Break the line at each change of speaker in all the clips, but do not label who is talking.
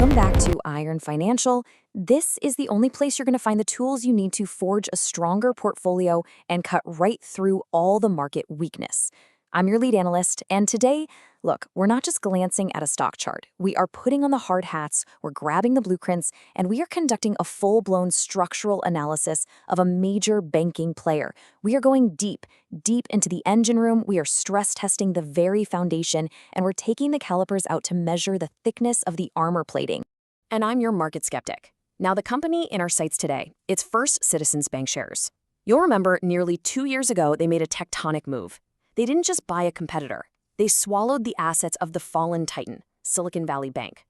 Welcome back to Iron Financial. This is the only place you're going to find the tools you need to forge a stronger portfolio and cut right through all the market weakness. I'm your lead analyst, and today, look, we're not just glancing at a stock chart. We are putting on the hard hats, we're grabbing the blueprints, and we are conducting a full-blown structural analysis of a major banking player. We are going deep into the engine room. We are stress testing the very foundation, and we're taking the calipers out to measure the thickness of the armor plating. And I'm your market skeptic. Now, the company in our sights today, it's First Citizens Bancshares. You'll remember nearly 2 years ago, they made a tectonic move. They didn't just buy a competitor. They swallowed the assets of the fallen titan, Silicon Valley Bank.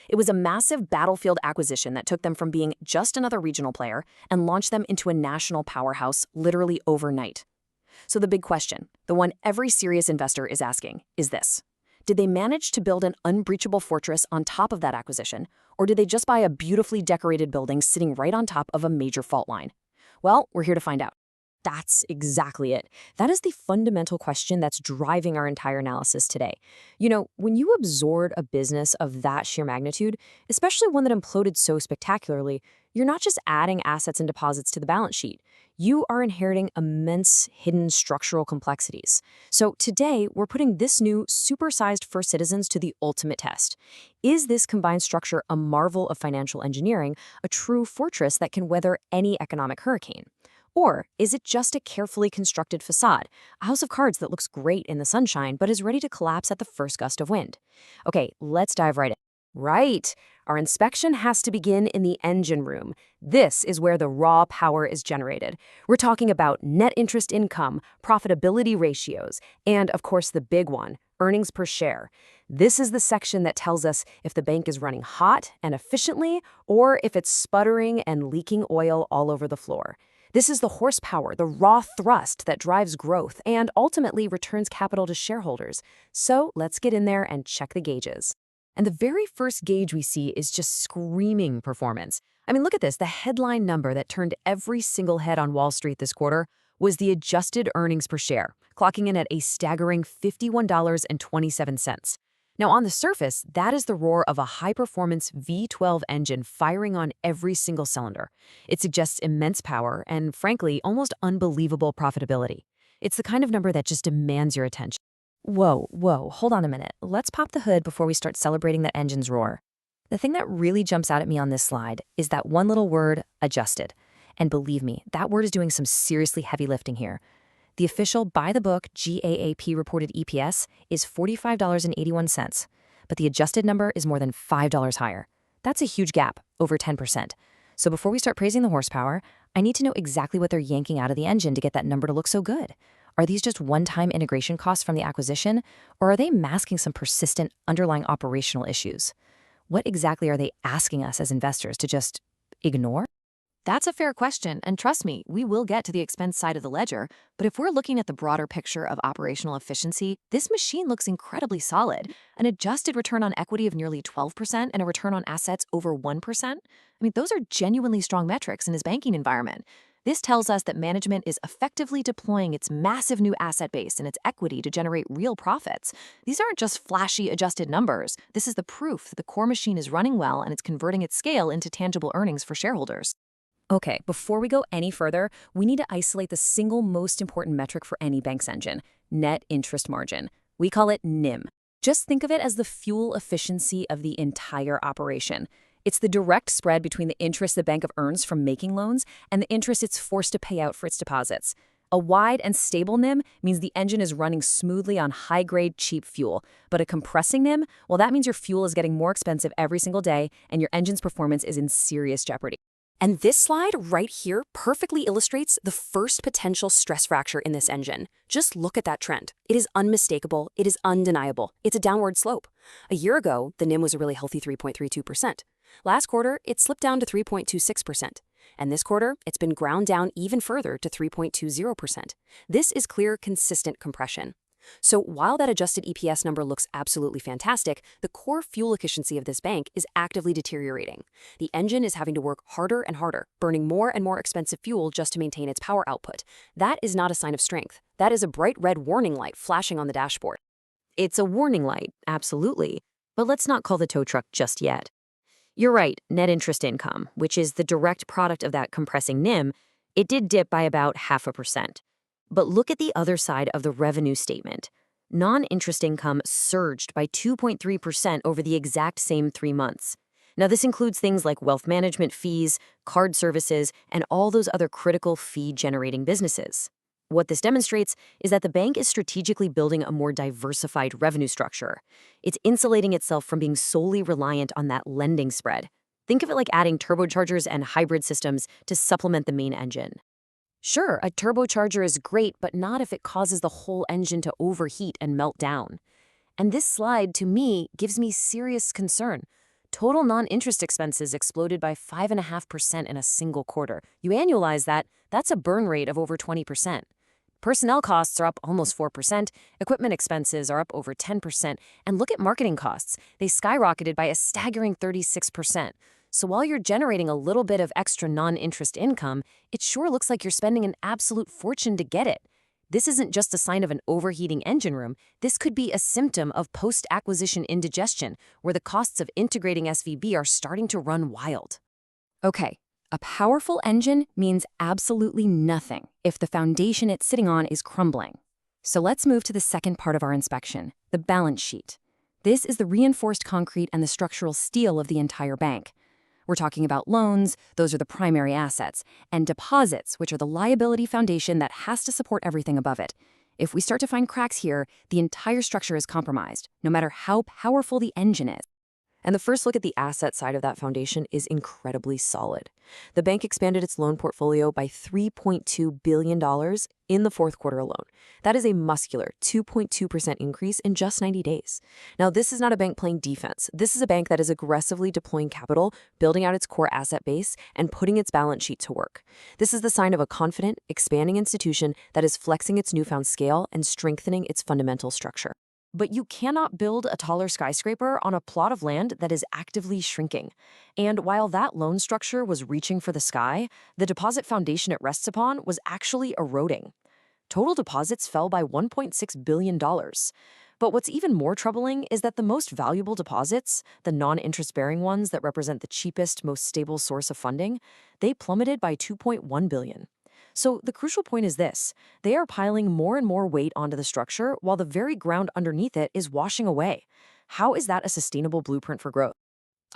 It was a massive battlefield acquisition that took them from being just another regional player and launched them into a national powerhouse literally overnight. So the big question, the one every serious investor is asking, is this. Did they manage to build an unbreachable fortress on top of that acquisition, or did they just buy a beautifully decorated building sitting right on top of a major fault line? Well, we're here to find out. That's exactly it. That is the fundamental question that's driving our entire analysis today. You know, when you absorb a business of that sheer magnitude, especially one that imploded so spectacularly, you're not just adding assets and deposits to the balance sheet. You are inheriting immense hidden structural complexities. So today, we're putting this new supersized First Citizens to the ultimate test. Is this combined structure a marvel of financial engineering, a true fortress that can weather any economic hurricane? Or is it just a carefully constructed facade, a house of cards that looks great in the sunshine but is ready to collapse at the first gust of wind? Okay, let's dive right in. Right, our inspection has to begin in the engine room. This is where the raw power is generated. We're talking about net interest income, profitability ratios, and of course the big one, earnings per share. This is the section that tells us if the bank is running hot and efficiently or if it's sputtering and leaking oil all over the floor. This is the horsepower, the raw thrust that drives growth and ultimately returns capital to shareholders. So let's get in there and check the gauges. And the very first gauge we see is just screaming performance. I mean, look at this. The headline number that turned every single head on Wall Street this quarter was the adjusted earnings per share, clocking in at a staggering $51.27. Now, on the surface, that is the roar of a high-performance V12 engine firing on every single cylinder. It suggests immense power and, frankly, almost unbelievable profitability. It's the kind of number that just demands your attention. Whoa, hold on a minute. Let's pop the hood before we start celebrating that engine's roar. The thing that really jumps out at me on this slide is that one little word, adjusted. And believe me, that word is doing some seriously heavy lifting here. The official by-the-book GAAP reported EPS is $45.81, but the adjusted number is more than $5 higher. That's a huge gap, over 10%. So before we start praising the horsepower, I need to know exactly what they're yanking out of the engine to get that number to look so good. Are these just one-time integration costs from the acquisition, or are they masking some persistent underlying operational issues? What exactly are they asking us as investors to just ignore? That's a fair question, and trust me, we will get to the expense side of the ledger, but if we're looking at the broader picture of operational efficiency, this machine looks incredibly solid. An adjusted return on equity of nearly 12% and a return on assets over 1%? I mean, those are genuinely strong metrics in this banking environment. This tells us that management is effectively deploying its massive new asset base and its equity to generate real profits. These aren't just flashy adjusted numbers. This is the proof that the core machine is running well and it's converting its scale into tangible earnings for shareholders. Okay, before we go any further, we need to isolate the single most important metric for any bank's engine, net interest margin. We call it NIM. Just think of it as the fuel efficiency of the entire operation. It's the direct spread between the interest the bank earns from making loans and the interest it's forced to pay out for its deposits. A wide and stable NIM means the engine is running smoothly on high-grade, cheap fuel. But a compressing NIM, well, that means your fuel is getting more expensive every single day and your engine's performance is in serious jeopardy. And this slide right here perfectly illustrates the first potential stress fracture in this engine. Just look at that trend. It is unmistakable. It is undeniable. It's a downward slope. A year ago, the NIM was a really healthy 3.32%. Last quarter, it slipped down to 3.26%. And this quarter, it's been ground down even further to 3.20%. This is clear, consistent compression. So while that adjusted EPS number looks absolutely fantastic, the core fuel efficiency of this bank is actively deteriorating. The engine is having to work harder and harder, burning more and more expensive fuel just to maintain its power output. That is not a sign of strength. That is a bright red warning light flashing on the dashboard. It's a warning light, absolutely, but let's not call the tow truck just yet. You're right, net interest income, which is the direct product of that compressing NIM, it did dip by about 0.5%. But look at the other side of the revenue statement. Non-interest income surged by 2.3% over the exact same 3 months. Now, this includes things like wealth management fees, card services, and all those other critical fee-generating businesses. What this demonstrates is that the bank is strategically building a more diversified revenue structure. It's insulating itself from being solely reliant on that lending spread. Think of it like adding turbochargers and hybrid systems to supplement the main engine. Sure, a turbocharger is great, but not if it causes the whole engine to overheat and melt down. And this slide, to me, gives me serious concern. Total non-interest expenses exploded by 5.5% in a single quarter. You annualize that, that's a burn rate of over 20%. Personnel costs are up almost 4%, equipment expenses are up over 10%, and look at marketing costs. They skyrocketed by a staggering 36%. So while you're generating a little bit of extra non-interest income, it sure looks like you're spending an absolute fortune to get it. This isn't just a sign of an overheating engine room. This could be a symptom of post-acquisition indigestion, where the costs of integrating SVB are starting to run wild. Okay, a powerful engine means absolutely nothing if the foundation it's sitting on is crumbling. So let's move to the second part of our inspection, the balance sheet. This is the reinforced concrete and the structural steel of the entire bank. We're talking about loans, those are the primary assets, and deposits, which are the liability foundation that has to support everything above it. If we start to find cracks here, the entire structure is compromised, no matter how powerful the engine is. And the first look at the asset side of that foundation is incredibly solid. The bank expanded its loan portfolio by $3.2 billion in the fourth quarter alone. That is a muscular 2.2% increase in just 90 days. Now, this is not a bank playing defense. This is a bank that is aggressively deploying capital, building out its core asset base, and putting its balance sheet to work. This is the sign of a confident, expanding institution that is flexing its newfound scale and strengthening its fundamental structure. But you cannot build a taller skyscraper on a plot of land that is actively shrinking. And while that loan structure was reaching for the sky, the deposit foundation it rests upon was actually eroding. Total deposits fell by $1.6 billion. But what's even more troubling is that the most valuable deposits, the non-interest-bearing ones that represent the cheapest, most stable source of funding, they plummeted by $2.1 billion. So the crucial point is this: they are piling more and more weight onto the structure while the very ground underneath it is washing away. How is that a sustainable blueprint for growth?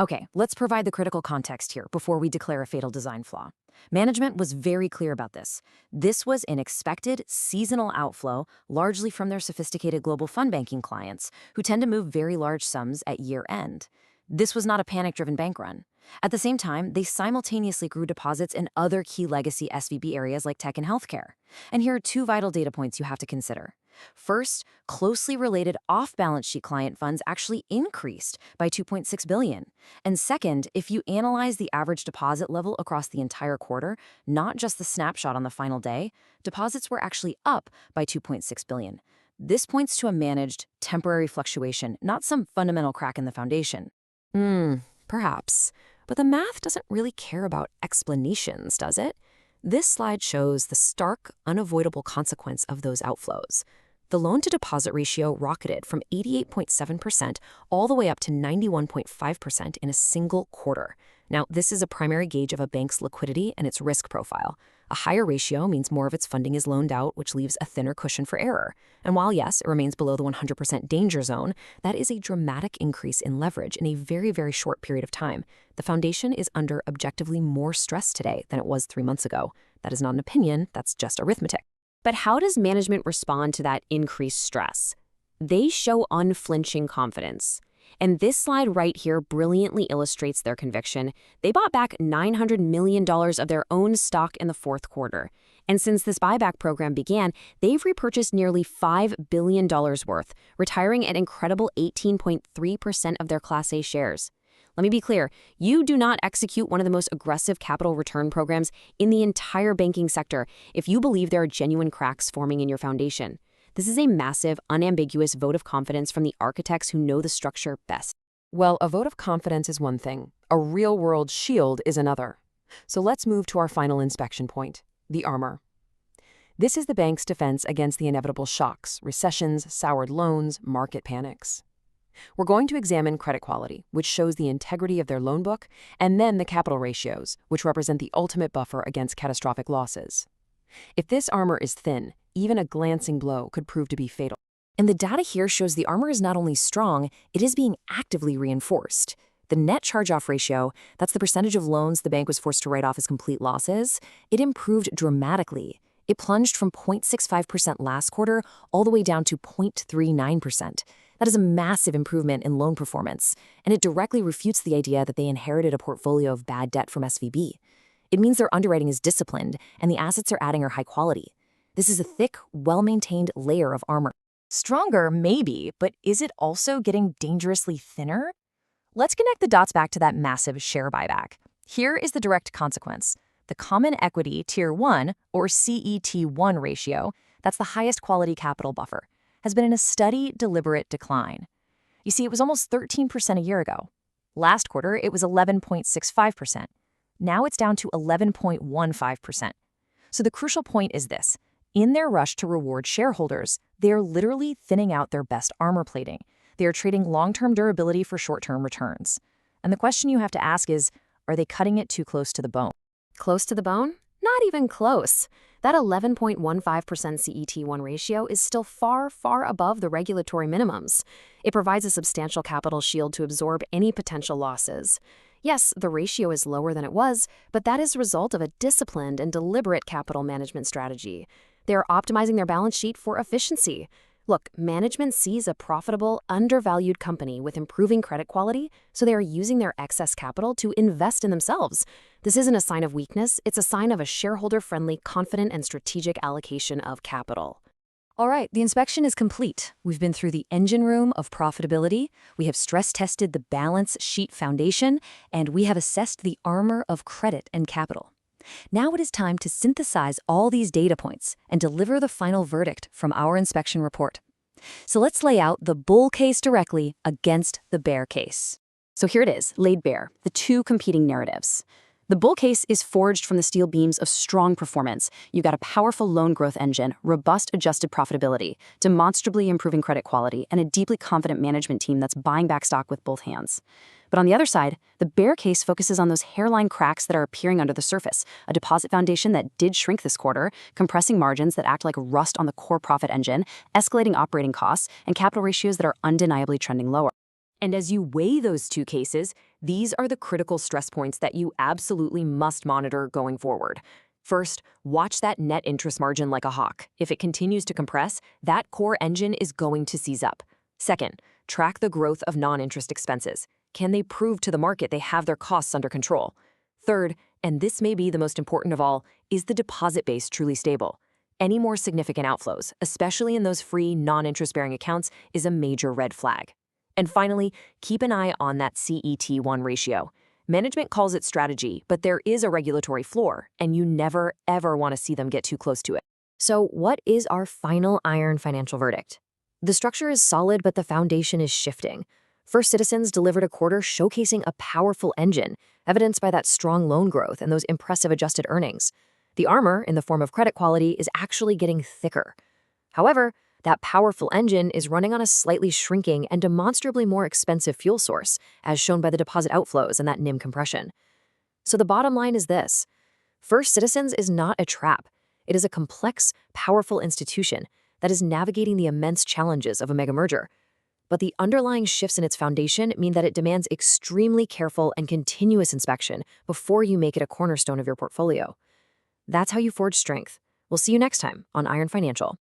Okay, let's provide the critical context here before we declare a fatal design flaw. Management was very clear about this. This was an expected seasonal outflow, largely from their sophisticated global fund banking clients, who tend to move very large sums at year end. This was not a panic-driven bank run. At the same time, they simultaneously grew deposits in other key legacy SVB areas like tech and healthcare. And here are two vital data points you have to consider. First, closely related off-balance sheet client funds actually increased by $2.6 billion. And second, if you analyze the average deposit level across the entire quarter, not just the snapshot on the final day, deposits were actually up by $2.6 billion. This points to a managed, temporary fluctuation, not some fundamental crack in the foundation. Perhaps. But the math doesn't really care about explanations, does it? This slide shows the stark, unavoidable consequence of those outflows. The loan-to-deposit ratio rocketed from 88.7% all the way up to 91.5% in a single quarter. Now, this is a primary gauge of a bank's liquidity and its risk profile. A higher ratio means more of its funding is loaned out, which leaves a thinner cushion for error. And while, yes, it remains below the 100% danger zone, that is a dramatic increase in leverage in a very, very short period of time. The foundation is under objectively more stress today than it was 3 months ago. That is not an opinion, that's just arithmetic. But how does management respond to that increased stress? They show unflinching confidence. And this slide right here brilliantly illustrates their conviction. They bought back $900 million of their own stock in the fourth quarter. And since this buyback program began, they've repurchased nearly $5 billion worth, retiring an incredible 18.3% of their Class A shares. Let me be clear, you do not execute one of the most aggressive capital return programs in the entire banking sector if you believe there are genuine cracks forming in your foundation. This is a massive, unambiguous vote of confidence from the architects who know the structure best. Well, a vote of confidence is one thing. A real-world shield is another. So let's move to our final inspection point, the armor. This is the bank's defense against the inevitable shocks, recessions, soured loans, market panics. We're going to examine credit quality, which shows the integrity of their loan book, and then the capital ratios, which represent the ultimate buffer against catastrophic losses. If this armor is thin, even a glancing blow could prove to be fatal. And the data here shows the armor is not only strong, it is being actively reinforced. The net charge-off ratio, that's the percentage of loans the bank was forced to write off as complete losses, it improved dramatically. It plunged from 0.65% last quarter all the way down to 0.39%. That is a massive improvement in loan performance, and it directly refutes the idea that they inherited a portfolio of bad debt from SVB. It means their underwriting is disciplined, and the assets they're adding are high quality. This is a thick, well-maintained layer of armor. Stronger, maybe, but is it also getting dangerously thinner? Let's connect the dots back to that massive share buyback. Here is the direct consequence. The Common Equity Tier 1, or CET1 ratio, that's the highest quality capital buffer, has been in a steady, deliberate decline. You see, it was almost 13% a year ago. Last quarter, it was 11.65%. Now it's down to 11.15%. So the crucial point is this. In their rush to reward shareholders, they are literally thinning out their best armor plating. They are trading long-term durability for short-term returns. And the question you have to ask is, are they cutting it too close to the bone? Close to the bone? Not even close. That 11.15% CET1 ratio is still far, far above the regulatory minimums. It provides a substantial capital shield to absorb any potential losses. Yes, the ratio is lower than it was, but that is a result of a disciplined and deliberate capital management strategy. They are optimizing their balance sheet for efficiency. Look, management sees a profitable, undervalued company with improving credit quality, so they are using their excess capital to invest in themselves. This isn't a sign of weakness, it's a sign of a shareholder-friendly, confident, and strategic allocation of capital. All right, the inspection is complete. We've been through the engine room of profitability, we have stress-tested the balance sheet foundation, and we have assessed the armor of credit and capital. Now it is time to synthesize all these data points and deliver the final verdict from our inspection report. So let's lay out the bull case directly against the bear case. So here it is, laid bare, the two competing narratives. The bull case is forged from the steel beams of strong performance. You've got a powerful loan growth engine, robust adjusted profitability, demonstrably improving credit quality, and a deeply confident management team that's buying back stock with both hands. But on the other side, the bear case focuses on those hairline cracks that are appearing under the surface, a deposit foundation that did shrink this quarter, compressing margins that act like rust on the core profit engine, escalating operating costs, and capital ratios that are undeniably trending lower. And as you weigh those two cases, these are the critical stress points that you absolutely must monitor going forward. First, watch that net interest margin like a hawk. If it continues to compress, that core engine is going to seize up. Second, track the growth of non-interest expenses. Can they prove to the market they have their costs under control? Third, and this may be the most important of all, is the deposit base truly stable? Any more significant outflows, especially in those free non-interest-bearing accounts, is a major red flag. And finally, keep an eye on that CET1 ratio. Management calls it strategy, but there is a regulatory floor, and you never, ever want to see them get too close to it. So what is our final iron financial verdict? The structure is solid, but the foundation is shifting. First Citizens delivered a quarter showcasing a powerful engine, evidenced by that strong loan growth and those impressive adjusted earnings. The armor, in the form of credit quality, is actually getting thicker. However, that powerful engine is running on a slightly shrinking and demonstrably more expensive fuel source, as shown by the deposit outflows and that NIM compression. So the bottom line is this. First Citizens is not a trap. It is a complex, powerful institution that is navigating the immense challenges of a mega merger. But the underlying shifts in its foundation mean that it demands extremely careful and continuous inspection before you make it a cornerstone of your portfolio. That's how you forge strength. We'll see you next time on Iron Financial.